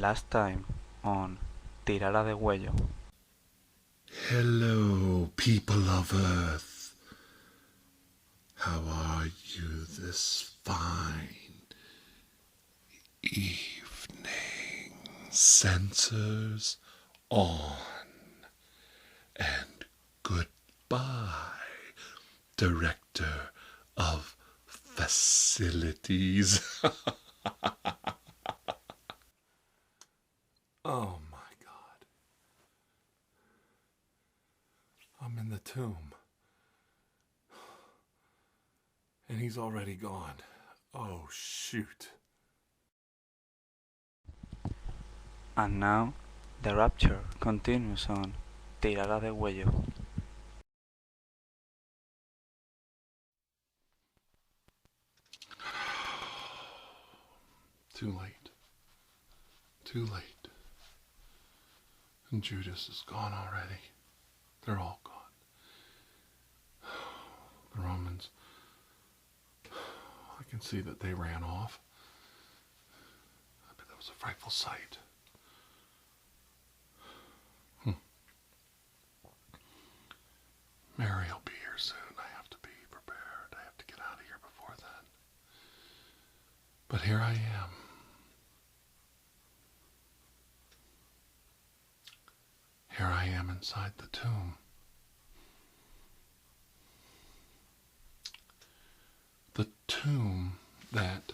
Last time on Tirada de Huello. Hello, people of Earth. How are you this fine evening? Sensors on and goodbye, Director of Facilities. Oh my God. I'm in the tomb. And he's already gone. Oh, shoot. And now, the Rapture continues on Tirada de Huello. Too late. Too late. And Judas is gone already. They're all gone. The Romans, I can see that they ran off. But that was a frightful sight. Mary will be here soon. I have to be prepared. I have to get out of here before then. But here I am. Here I am inside the tomb. The tomb that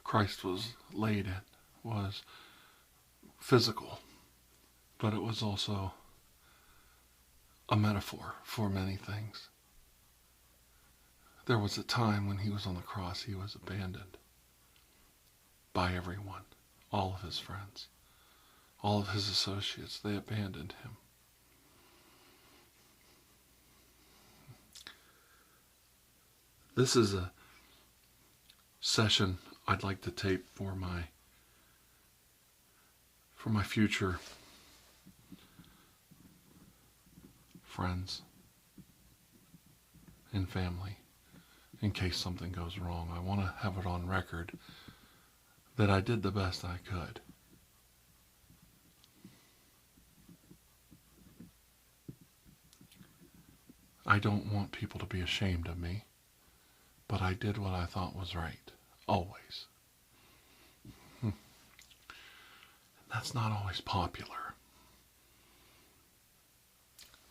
Christ was laid in was physical, but it was also a metaphor for many things. There was a time when he was on the cross, he was abandoned by everyone, all of his friends, all of his associates. They abandoned him. This is a session I'd like to tape for my future friends and family in case something goes wrong. I want to have it on record that I did the best I could. I don't want people to be ashamed of me, but I did what I thought was right, always. That's not always popular.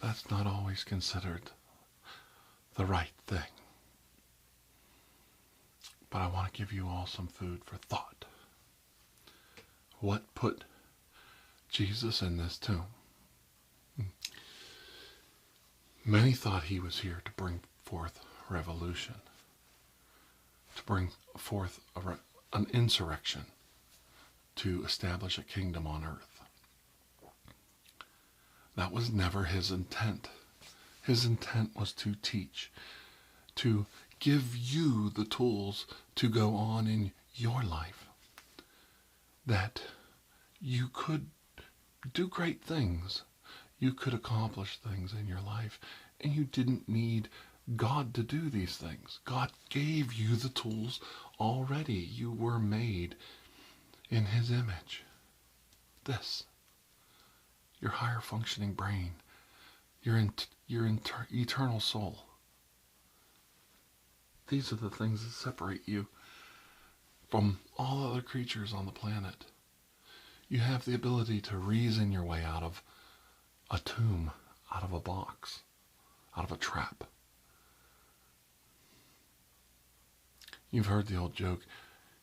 That's not always considered the right thing. But I want to give you all some food for thought. What put Jesus in this tomb? Many thought he was here to bring forth revolution, to bring forth an insurrection, to establish a kingdom on earth. That was never his intent. His intent was to teach, to give you the tools to go on in your life, that you could do great things. You could accomplish things in your life, and you didn't need God to do these things. God gave you the tools already. You were made in his image. This, your higher functioning brain, your eternal soul. These are the things that separate you from all other creatures on the planet. You have the ability to reason your way out of a tomb, out of a box, out of a trap. You've heard the old joke,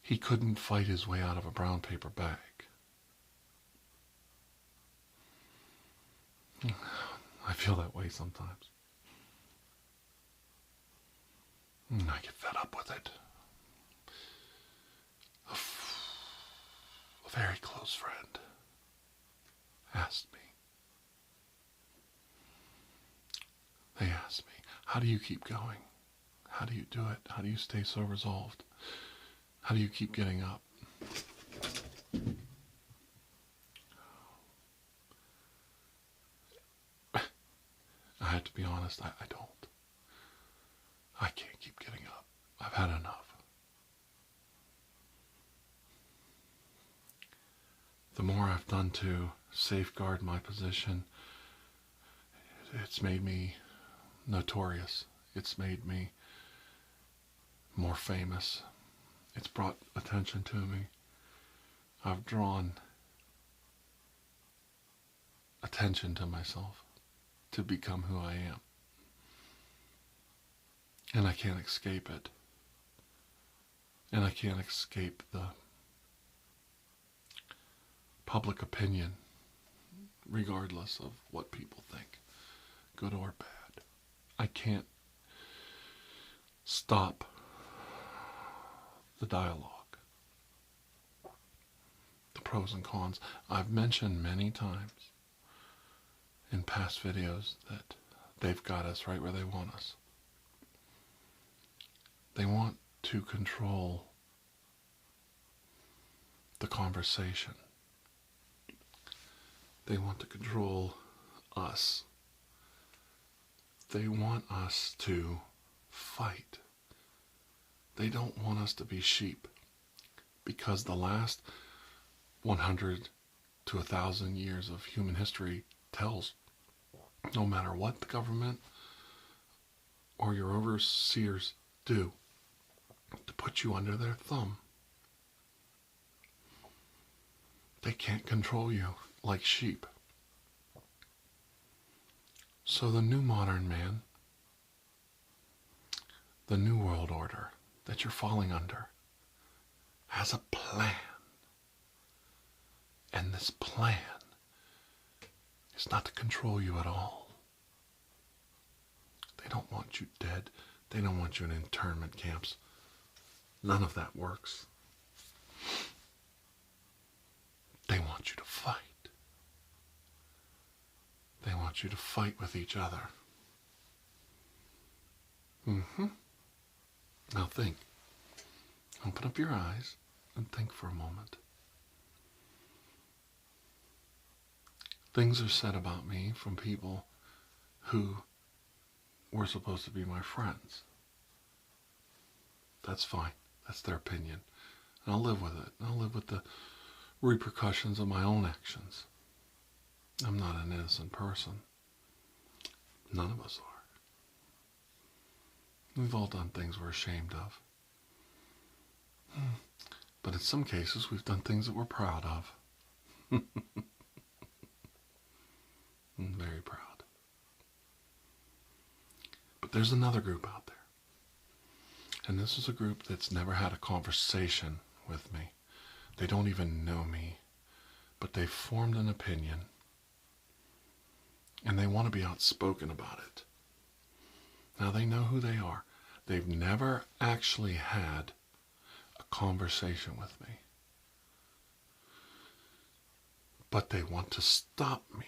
he couldn't fight his way out of a brown paper bag. I feel that way sometimes. I get fed up with it. A very close friend asked me. They asked me, how do you keep going? How do you do it? How do you stay so resolved? How do you keep getting up? I had to be honest, I don't. I can't keep getting up. I've had enough. the more I've done to safeguard my position, it's made me notorious. It's made me more famous. It's brought attention to me. I've drawn attention to myself to become who I am. And I can't escape it. And I can't escape the public opinion, regardless of what people think, good or bad. I can't stop the dialogue, the pros and cons. I've mentioned many times in past videos that they've got us right where they want us. They want to control the conversation. They want to control us. They want us to fight. They don't want us to be sheep, because the last 100 to 1,000 years of human history tells, no matter what the government or your overseers do to put you under their thumb, they can't control you like sheep. So the new modern man, the new world order that you're falling under, has a plan. And this plan is not to control you at all. They don't want you dead. They don't want you in internment camps. None of that works. They want you to fight. They want you to fight with each other. Now think. Open up your eyes and think for a moment. Things are said about me from people who were supposed to be my friends. That's fine. That's their opinion. And I'll live with it. I'll live with the repercussions of my own actions. I'm not an innocent person. None of us are. We've all done things we're ashamed of. But in some cases, we've done things that we're proud of. I'm very proud. But there's another group out there. And this is a group that's never had a conversation with me. They don't even know me. But they've formed an opinion. And they want to be outspoken about it. Now they know who they are. They've never actually had a conversation with me. But they want to stop me.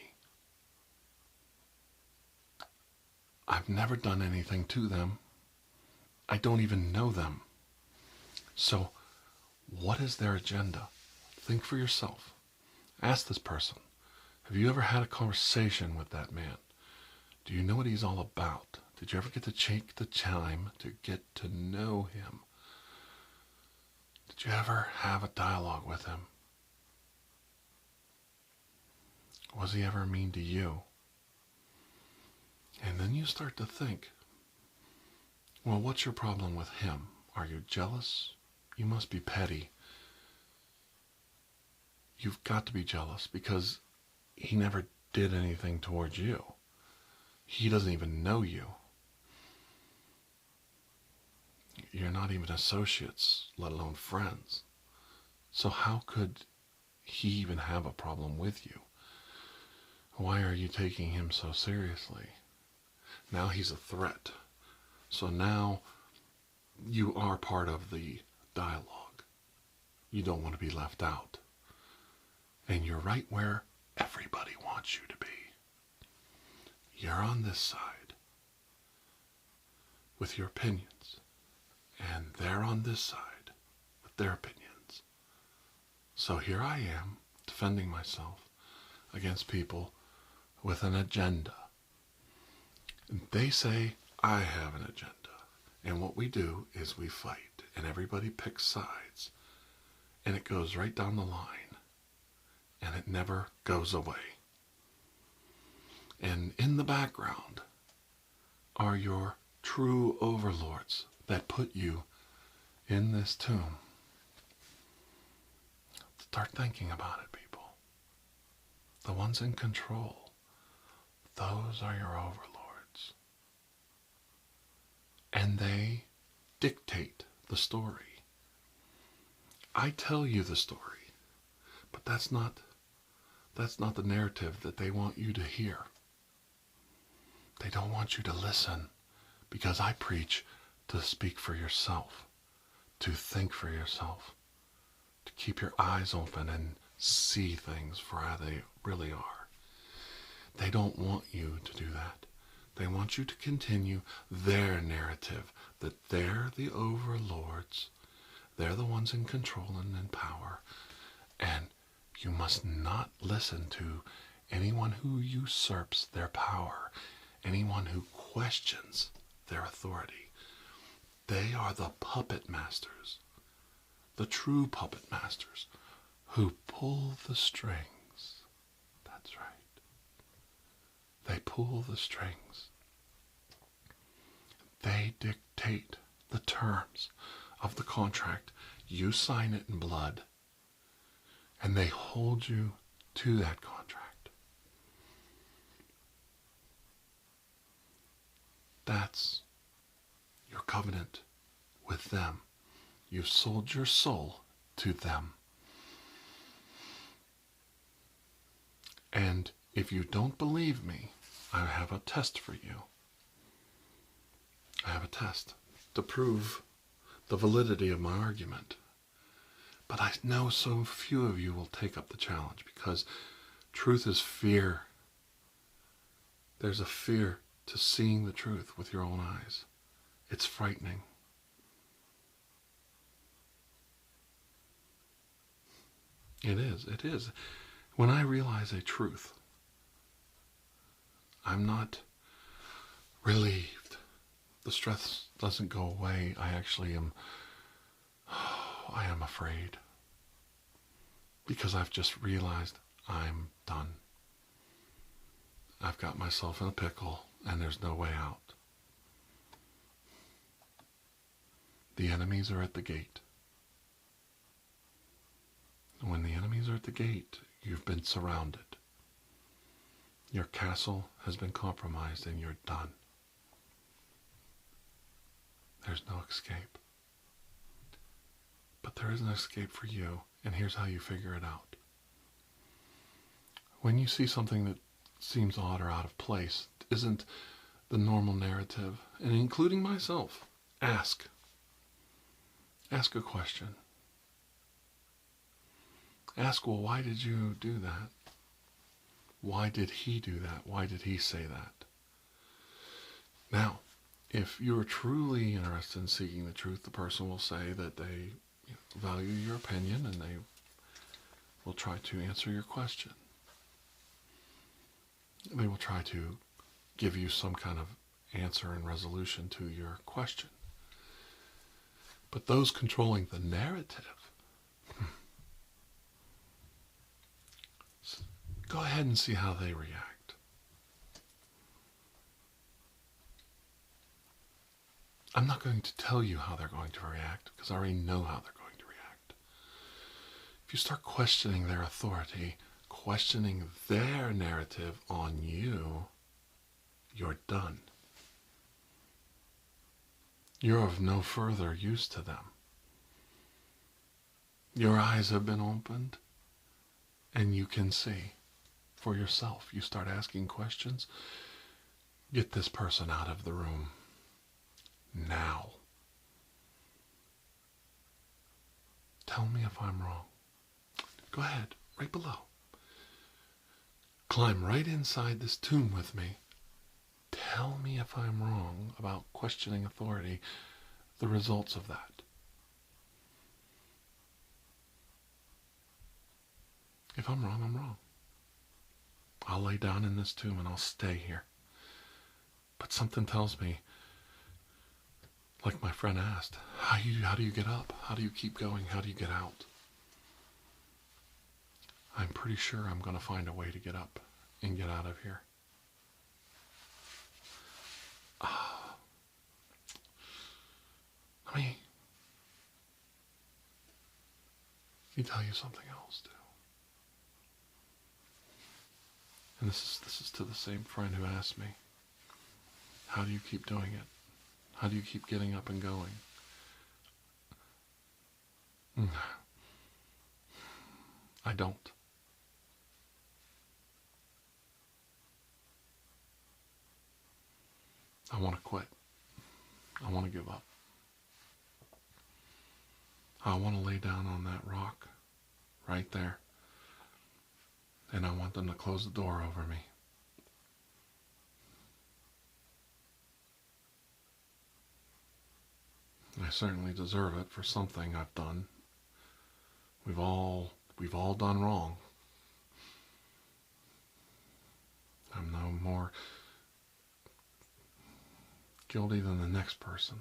I've never done anything to them. I don't even know them. So, what is their agenda? Think for yourself. Ask this person, have you ever had a conversation with that man? Do you know what he's all about? Did you ever get to take the time to get to know him? Did you ever have a dialogue with him? Was he ever mean to you? And then you start to think, well, what's your problem with him? Are you jealous? You must be petty. You've got to be jealous because he never did anything towards you. He doesn't even know you. You're not even associates, let alone friends. So how could he even have a problem with you? Why are you taking him so seriously? Now he's a threat. So now you are part of the dialogue. You don't want to be left out. And you're right where everybody wants you to be. You're on this side with your opinions. And they're on this side with their opinions. So here I am defending myself against people with an agenda. They say I have an agenda. And what we do is we fight. And everybody picks sides. And it goes right down the line. and it never goes away. And in the background are your true overlords that put you in this tomb. Start thinking about it, people. The ones in control, those are your overlords. And they dictate the story. I tell you the story, but that's not the narrative that they want you to hear. They don't want you to listen because I preach to speak for yourself, to think for yourself, to keep your eyes open and see things for how they really are. They don't want you to do that. They want you to continue their narrative, that they're the overlords, they're the ones in control and in power, and you must not listen to anyone who usurps their power, anyone who questions their authority. They are the puppet masters, the true puppet masters, who pull the strings. That's right. They pull the strings. They dictate the terms of the contract. You sign it in blood, and they hold you to that contract. That's your covenant with them. You've sold your soul to them. And if you don't believe me, I have a test for you. I have a test to prove the validity of my argument. But I know so few of you will take up the challenge because truth is fear. There's a fear to seeing the truth with your own eyes. It's frightening. It is. It is. When I realize a truth, I'm not relieved. The stress doesn't go away. I actually am, I am afraid. Because I've just realized I'm done. I've got myself in a pickle and there's no way out. The enemies are at the gate. When the enemies are at the gate, you've been surrounded. Your castle has been compromised and you're done. There's no escape. But there is an escape for you, and here's how you figure it out. When you see something that seems odd or out of place, isn't the normal narrative, and including myself, ask. Ask a question. Ask, well, why did you do that? Why did he do that? Why did he say that? Now, if you're truly interested in seeking the truth, the person will say that they value your opinion and they will try to answer your question. They will try to give you some kind of answer and resolution to your question. But those controlling the narrative, go ahead and see how they react. I'm not going to tell you how they're going to react because I already know how they're going to react. If you start questioning their authority, questioning their narrative on you, you're done. You're of no further use to them. Your eyes have been opened and you can see for yourself. You start asking questions. Get this person out of the room now. Tell me if I'm wrong. Go ahead, right below. Climb right inside this tomb with me. Tell me if I'm wrong about questioning authority, the results of that. If I'm wrong, I'm wrong. I'll lay down in this tomb and I'll stay here. But something tells me, like my friend asked, how do you get up? How do you keep going? How do you get out? I'm pretty sure I'm going to find a way to get up and get out of here. Let me tell you something else too. And this is to the same friend who asked me, how do you keep doing it? How do you keep getting up and going? I don't. I want to quit. I want to give up. I want to lay down on that rock right there. And I want them to close the door over me. I certainly deserve it for something I've done. We've all done wrong. I'm no more guilty than the next person.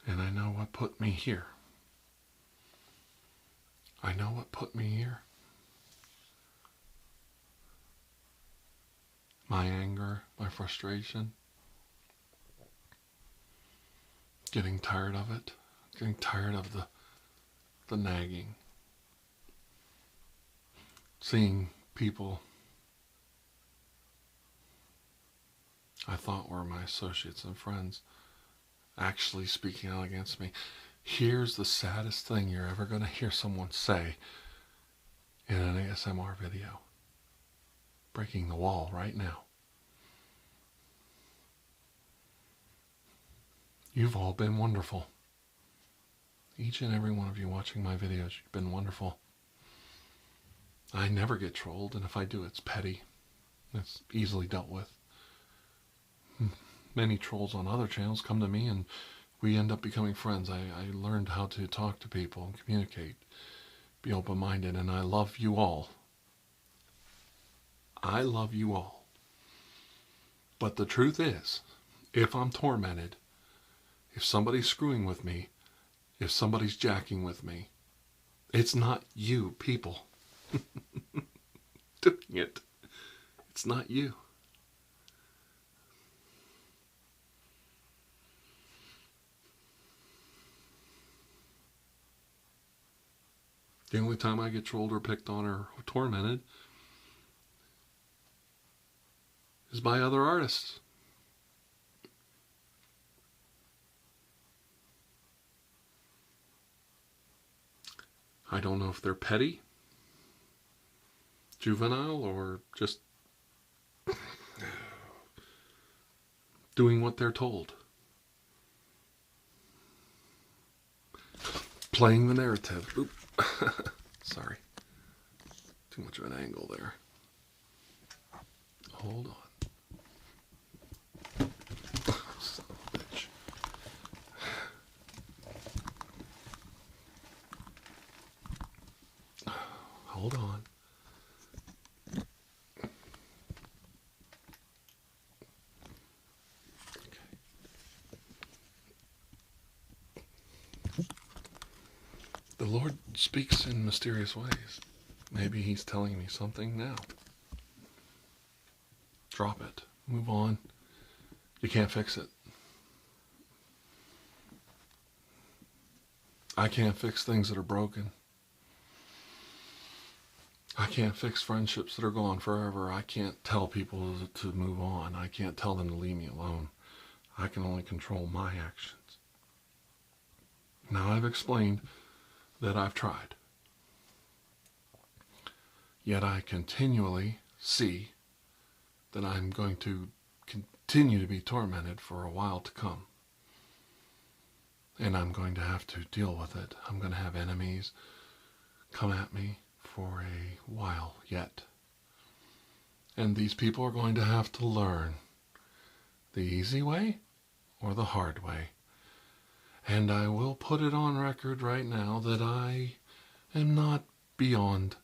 And I know what put me here. I know what put me here. My anger, my frustration, getting tired of it, getting tired of the nagging, seeing people I thought were my associates and friends actually speaking out against me. Here's the saddest thing you're ever going to hear someone say in an ASMR video. Breaking the wall right now. You've all been wonderful. Each and every one of you watching my videos, you've been wonderful. I never get trolled, and if I do, it's petty. It's easily dealt with. Many trolls on other channels come to me, and we end up becoming friends. I learned how to talk to people and communicate, be open-minded, and I love you all. I love you all. But the truth is, if I'm tormented, if somebody's screwing with me, if somebody's jacking with me, it's not you people doing it. It's not you. The only time I get trolled or picked on or tormented is by other artists. I don't know if they're petty, juvenile, or just doing what they're told. Playing the narrative. Oop. Sorry. Too much of an angle there. Hold on. Son of a bitch. Hold on. The Lord speaks in mysterious ways. Maybe He's telling me something now. Drop it. Move on. You can't fix it. I can't fix things that are broken. I can't fix friendships that are gone forever. I can't tell people to move on. I can't tell them to leave me alone. I can only control my actions. Now I've explained that I've tried. Yet I continually see that I'm going to continue to be tormented for a while to come. And I'm going to have to deal with it. I'm going to have enemies come at me for a while yet. And these people are going to have to learn the easy way or the hard way. And I will put it on record right now that I am not beyond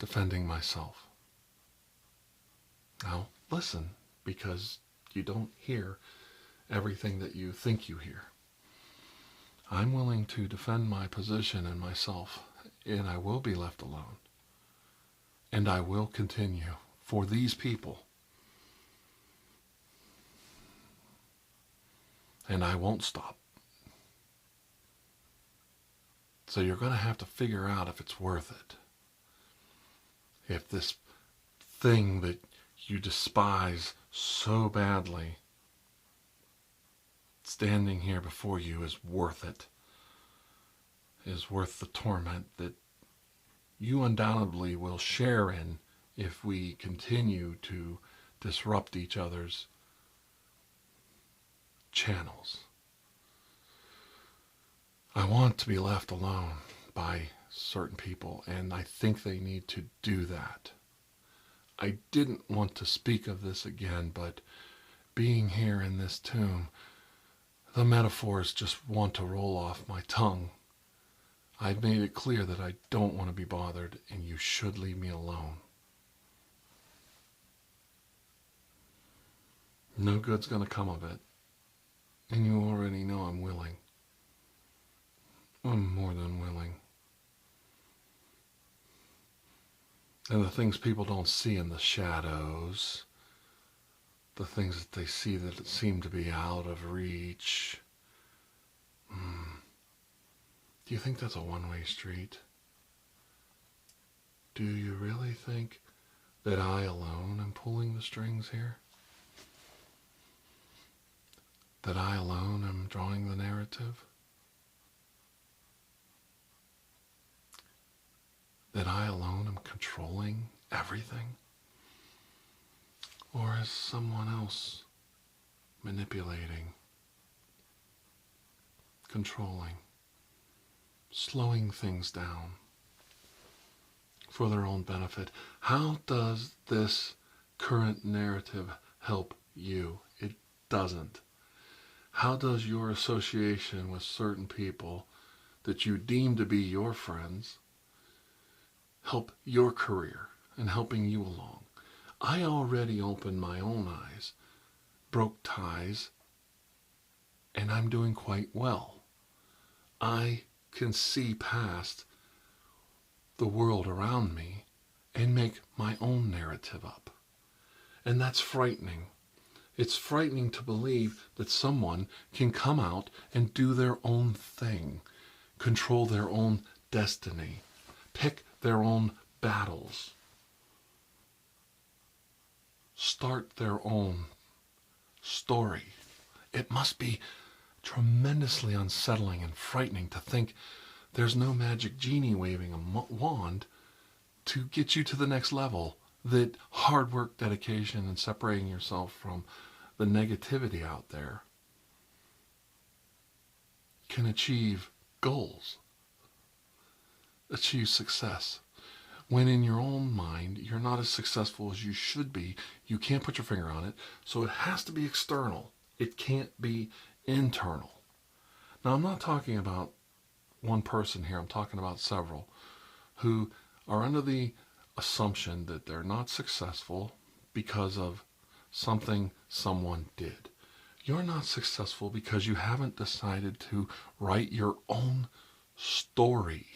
defending myself. Now, listen, because you don't hear everything that you think you hear. I'm willing to defend my position and myself, and I will be left alone. And I will continue for these people. And I won't stop. So you're going to have to figure out if it's worth it. If this thing that you despise so badly, standing here before you, is worth it. Is worth the torment that you undoubtedly will share in if we continue to disrupt each other's channels. I want to be left alone by certain people, and I think they need to do that. I didn't want to speak of this again, but being here in this tomb, the metaphors just want to roll off my tongue. I've made it clear that I don't want to be bothered, and you should leave me alone. No good's going to come of it, and you already know I'm willing. I'm more than willing. And the things people don't see in the shadows, the things that they see that seem to be out of reach, do you think that's a one-way street? Do you really think that I alone am pulling the strings here? That I alone am drawing the narrative? That I alone am controlling everything? Or is someone else manipulating, controlling, slowing things down for their own benefit? How does this current narrative help you? It doesn't. How does your association with certain people that you deem to be your friends help your career and helping you along? I already opened my own eyes, broke ties, and I'm doing quite well. I can see past the world around me and make my own narrative up. And that's frightening. It's frightening to believe that someone can come out and do their own thing, control their own destiny, pick their own battles, start their own story. It must be tremendously unsettling and frightening to think there's no magic genie waving a wand to get you to the next level, that hard work, dedication, and separating yourself from the negativity out there can achieve goals, achieve success. When in your own mind, you're not as successful as you should be. You can't put your finger on it, so it has to be external. It can't be internal. Now, I'm not talking about one person here. I'm talking about several who are under the assumption that they're not successful because of something someone did. You're not successful because you haven't decided to write your own story,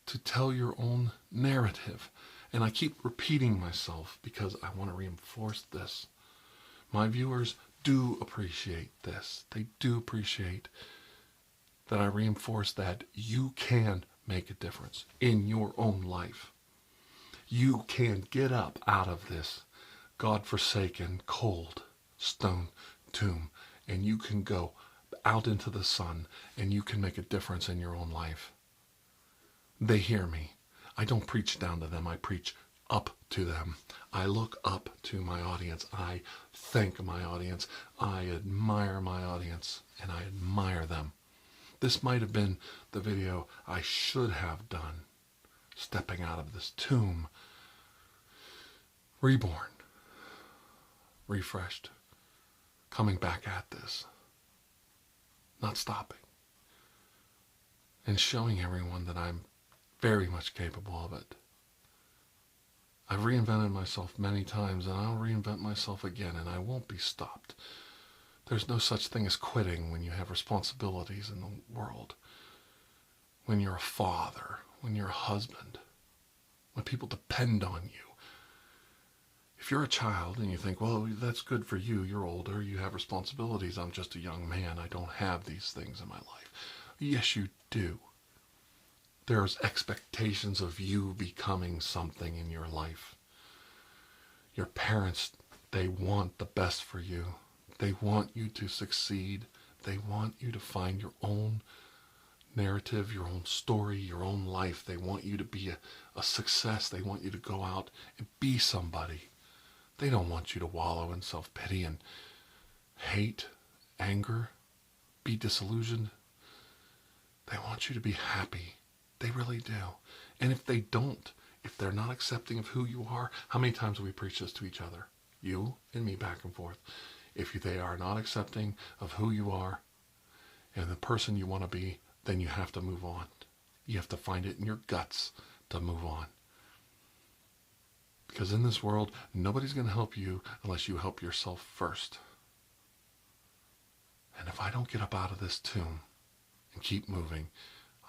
to tell your own narrative. And I keep repeating myself because I want to reinforce this. My viewers do appreciate this. They do appreciate that I reinforce that you can make a difference in your own life. You can get up out of this God-forsaken, cold, stone tomb, and you can go out into the sun, and you can make a difference in your own life. They hear me. I don't preach down to them. I preach up to them. I look up to my audience. I thank my audience. I admire my audience, and I admire them. This might have been the video I should have done, stepping out of this tomb, reborn, refreshed, coming back at this, not stopping, and showing everyone that I'm very much capable of it. I've reinvented myself many times, and I'll reinvent myself again, and I won't be stopped, There's no such thing as quitting when you have responsibilities in the world. When you're a father, when you're a husband, when people depend on you. If you're a child and you think, well, that's good for you, you're older, you have responsibilities, I'm just a young man, I don't have these things in my life. Yes, you do. There's expectations of you becoming something in your life. Your parents, they want the best for you. They want you to succeed. They want you to find your own narrative, your own story, your own life. They want you to be a success. They want you to go out and be somebody. They don't want you to wallow in self-pity and hate, anger, be disillusioned. They want you to be happy. They really do. And if they don't, if they're not accepting of who you are, how many times do we preach this to each other? You and me back and forth. If they are not accepting of who you are and the person you want to be, then you have to move on. You have to find it in your guts to move on. Because in this world, nobody's going to help you unless you help yourself first. And if I don't get up out of this tomb and keep moving,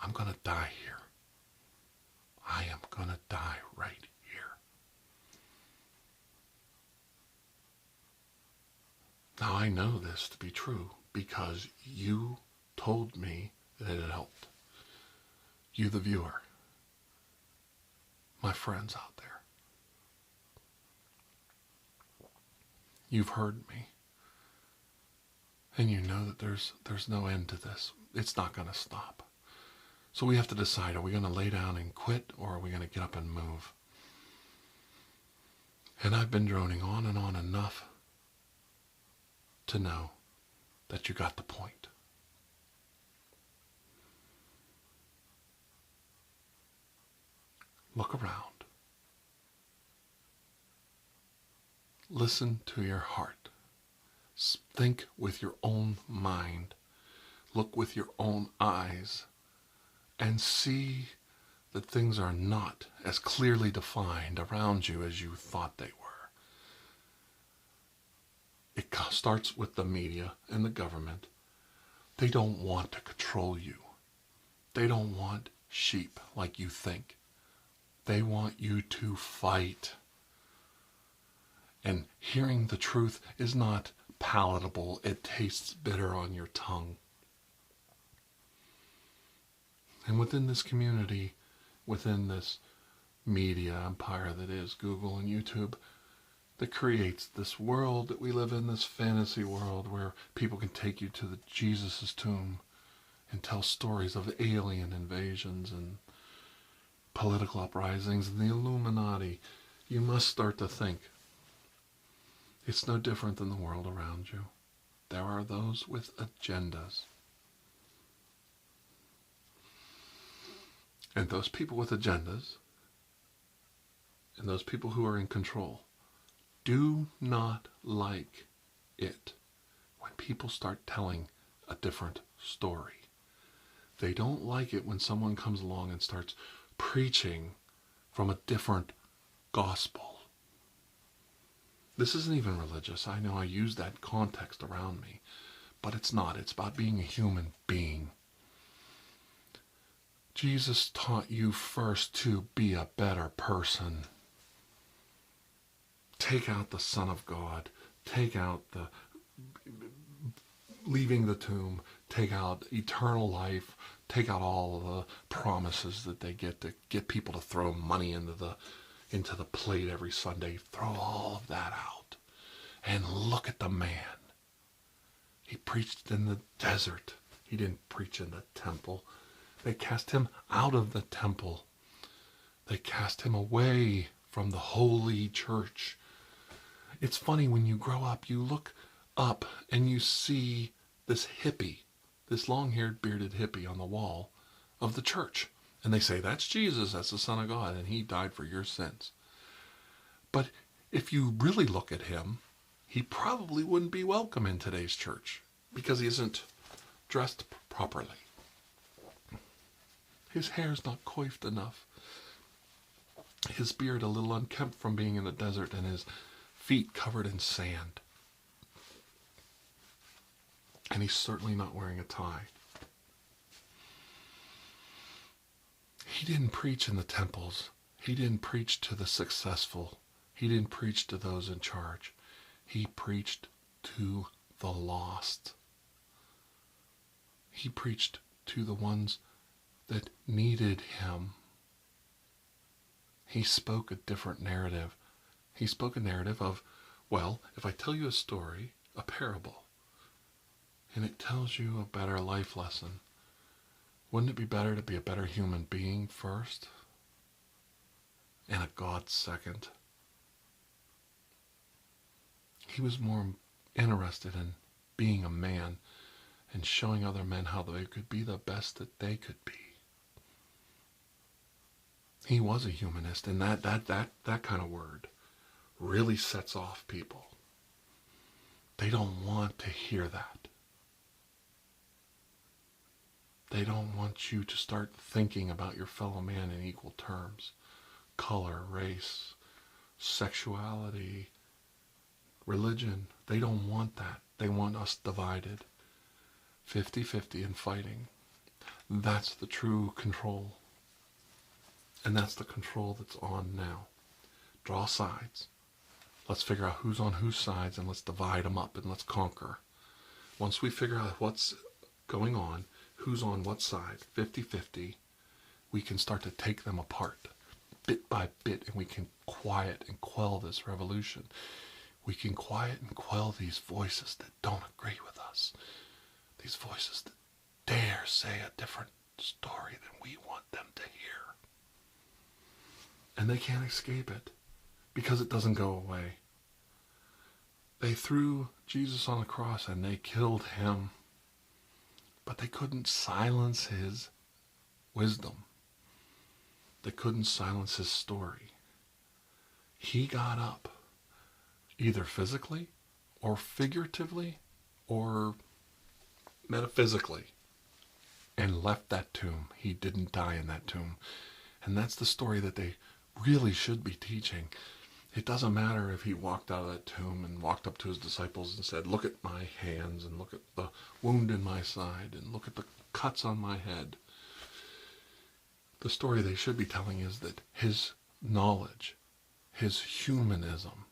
I'm going to die here. I am going to die right here. Now I know this to be true because you told me that it helped. You, the viewer, my friends out there. You've heard me. And you know that there's no end to this. It's not going to stop. So we have to decide, are we going to lay down and quit, or are we going to get up and move? And I've been droning on and on enough to know that you got the point. Look around. Listen to your heart. Think with your own mind. Look with your own eyes. And see that things are not as clearly defined around you as you thought they were. It starts with the media and the government. They don't want to control you. They don't want sheep like you think. They want you to fight. And hearing the truth is not palatable. It tastes bitter on your tongue. And within this community, within this media empire that is Google and YouTube, that creates this world that we live in, this fantasy world where people can take you to Jesus' tomb and tell stories of alien invasions and political uprisings and the Illuminati, you must start to think it's no different than the world around you. There are those with agendas. And those people with agendas and those people who are in control do not like it when people start telling a different story. They don't like it when someone comes along and starts preaching from a different gospel. This isn't even religious. I know I use that context around me, but it's not. It's about being a human being. Jesus taught you first to be a better person. Take out the Son of God. Take out the leaving the tomb. Take out eternal life. Take out all the promises that they get to get people to throw money into the plate every Sunday. Throw all of that out. And look at the man. He preached in the desert. He didn't preach in the temple. They cast him out of the temple. They cast him away from the holy church. It's funny, when you grow up, you look up and you see this hippie, this long-haired, bearded hippie on the wall of the church. And they say, that's Jesus, that's the Son of God, and he died for your sins. But if you really look at him, he probably wouldn't be welcome in today's church because he isn't dressed properly. His hair's not coiffed enough. His beard a little unkempt from being in the desert, and his feet covered in sand. And he's certainly not wearing a tie. He didn't preach in the temples. He didn't preach to the successful. He didn't preach to those in charge. He preached to the lost. He preached to the ones that needed him. He spoke a different narrative. He spoke a narrative of, well, if I tell you a story, a parable, and it tells you a better life lesson, wouldn't it be better to be a better human being first and a God second? He was more interested in being a man and showing other men how they could be the best that they could be. He was a humanist, and that kind of word really sets off people. They don't want to hear that. They don't want you to start thinking about your fellow man in equal terms. Color, race, sexuality, religion. They don't want that. They want us divided. 50-50 and fighting. That's the true control. And that's the control that's on now. Draw sides. Let's figure out who's on whose sides, and let's divide them up and let's conquer. Once we figure out what's going on, who's on what side, 50-50, we can start to take them apart bit by bit, and we can quiet and quell this revolution. We can quiet and quell these voices that don't agree with us. These voices that dare say a different story than we want them to hear. And they can't escape it because it doesn't go away. They threw Jesus on the cross and they killed him, but they couldn't silence his wisdom. They couldn't silence his story. He got up, either physically or figuratively or metaphysically, and left that tomb. He didn't die in that tomb. And that's the story that they really should be teaching. It doesn't matter if he walked out of that tomb and walked up to his disciples and said, look at my hands and look at the wound in my side and look at the cuts on my head. The story they should be telling is that his knowledge, his humanism,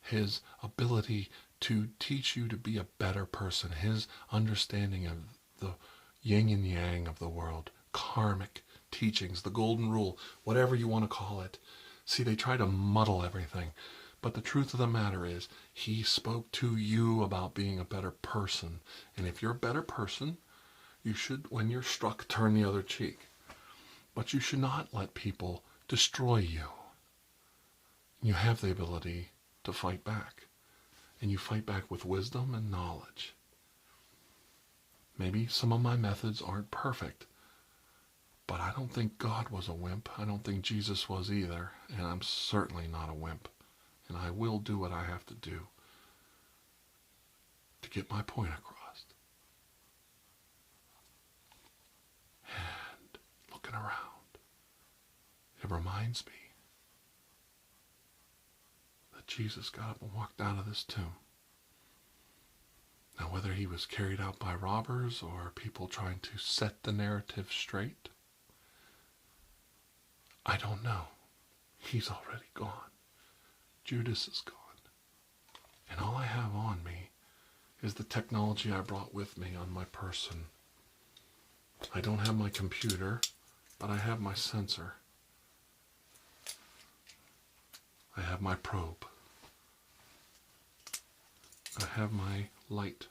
his ability to teach you to be a better person, his understanding of the yin and yang of the world, karmic teachings, the golden rule, whatever you want to call it. See, they try to muddle everything. But the truth of the matter is, he spoke to you about being a better person. And if you're a better person, you should, when you're struck, turn the other cheek. But you should not let people destroy you. You have the ability to fight back. And you fight back with wisdom and knowledge. Maybe some of my methods aren't perfect, but I don't think God was a wimp. I don't think Jesus was either. And I'm certainly not a wimp. And I will do what I have to do to get my point across. And looking around, it reminds me that Jesus got up and walked out of this tomb. Now, whether he was carried out by robbers or people trying to set the narrative straight, I don't know. He's already gone. Judas is gone. And all I have on me is the technology I brought with me on my person. I don't have my computer, but I have my sensor. I have my probe. I have my light.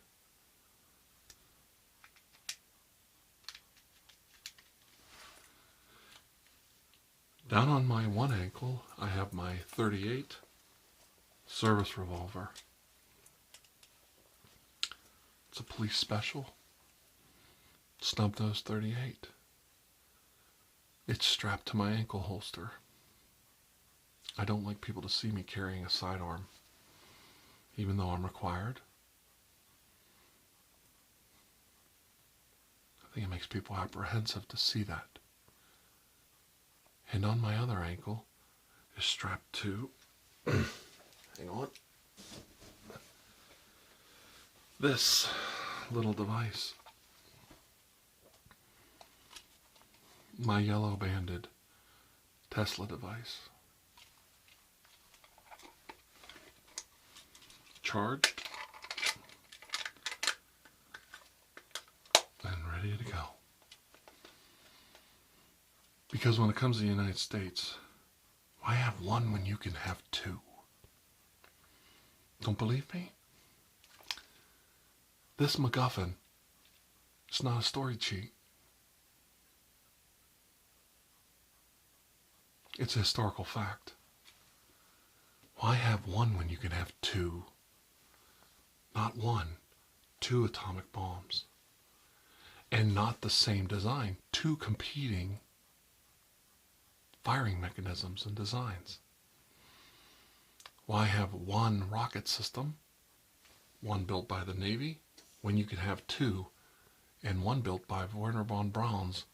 Down on my one ankle, I have my .38 service revolver. It's a police special. Snub-nosed .38. It's strapped to my ankle holster. I don't like people to see me carrying a sidearm, even though I'm required. I think it makes people apprehensive to see that. And on my other ankle is strapped to, hang on, this little device. My yellow banded Tesla device. Charged and ready to go. Because when it comes to the United States, why have one when you can have two? Don't believe me? This MacGuffin is not a story cheat. It's a historical fact. Why have one when you can have two? Not one, two atomic bombs. And not the same design, two competing firing mechanisms and designs. Why have one rocket system, one built by the Navy, when you could have two, and one built by Werner von Braun's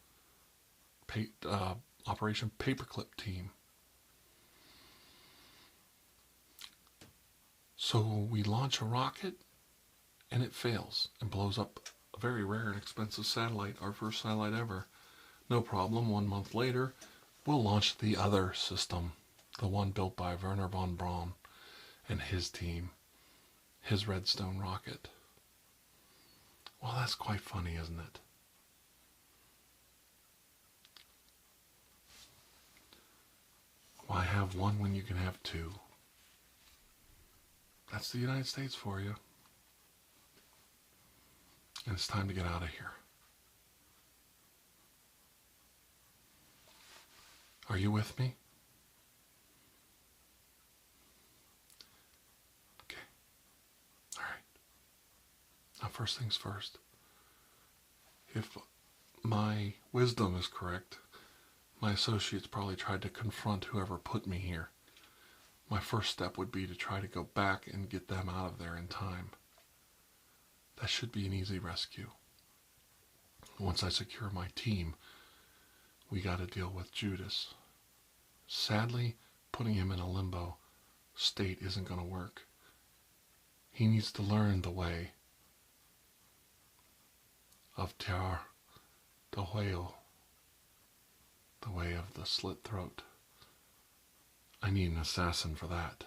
Operation Paperclip team? So we launch a rocket, and it fails and blows up a very rare and expensive satellite, our first satellite ever. No problem, 1 month later, we'll launch the other system, the one built by Werner von Braun and his team, his Redstone rocket. Well, that's quite funny, isn't it? Why have one when you can have two? That's the United States for you. And it's time to get out of here. Are you with me? Okay. All right. Now, first things first. If my wisdom is correct, my associates probably tried to confront whoever put me here. My first step would be to try to go back and get them out of there in time. That should be an easy rescue. Once I secure my team, we got to deal with Judas. Sadly, putting him in a limbo state isn't going to work. He needs to learn the way of Tar the whale, the way of the slit throat. I need an assassin for that.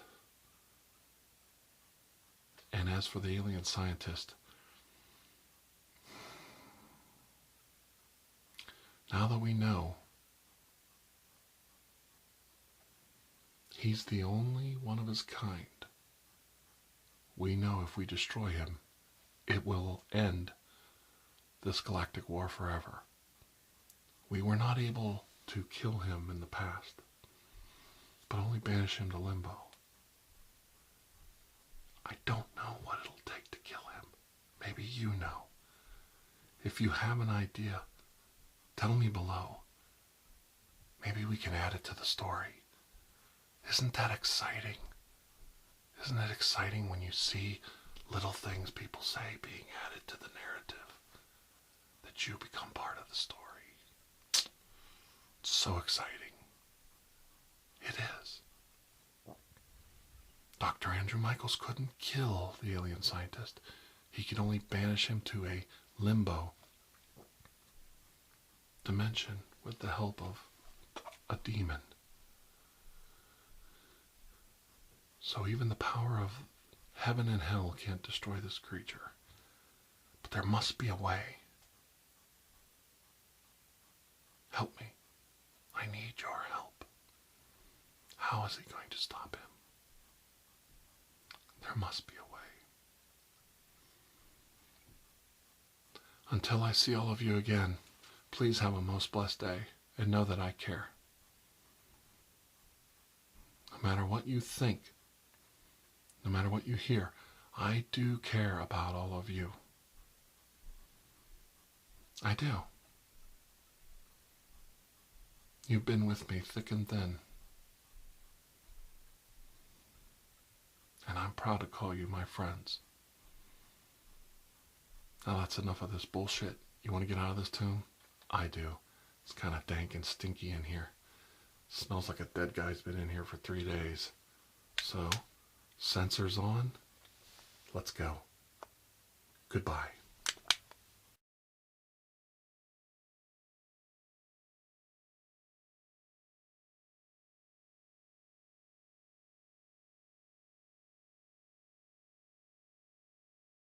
And as for the alien scientist, now that we know he's the only one of his kind, we know if we destroy him, it will end this galactic war forever. We were not able to kill him in the past, but only banish him to limbo. I don't know what it'll take to kill him. Maybe you know. If you have an idea, tell me below. Maybe we can add it to the story. Isn't that exciting? Isn't it exciting when you see little things people say being added to the narrative? That you become part of the story. It's so exciting. It is. Dr. Andrew Michaels couldn't kill the alien scientist. He could only banish him to a limbo dimension with the help of a demon. So even the power of heaven and hell can't destroy this creature. But there must be a way. Help me. I need your help. How is he going to stop him? There must be a way. Until I see all of you again, please have a most blessed day and know that I care. No matter what you think, no matter what you hear, I do care about all of you. I do. You've been with me thick and thin. And I'm proud to call you my friends. Now that's enough of this bullshit. You want to get out of this tomb? I do. It's kind of dank and stinky in here. Smells like a dead guy's been in here for 3 days. So, sensors on. Let's go. Goodbye.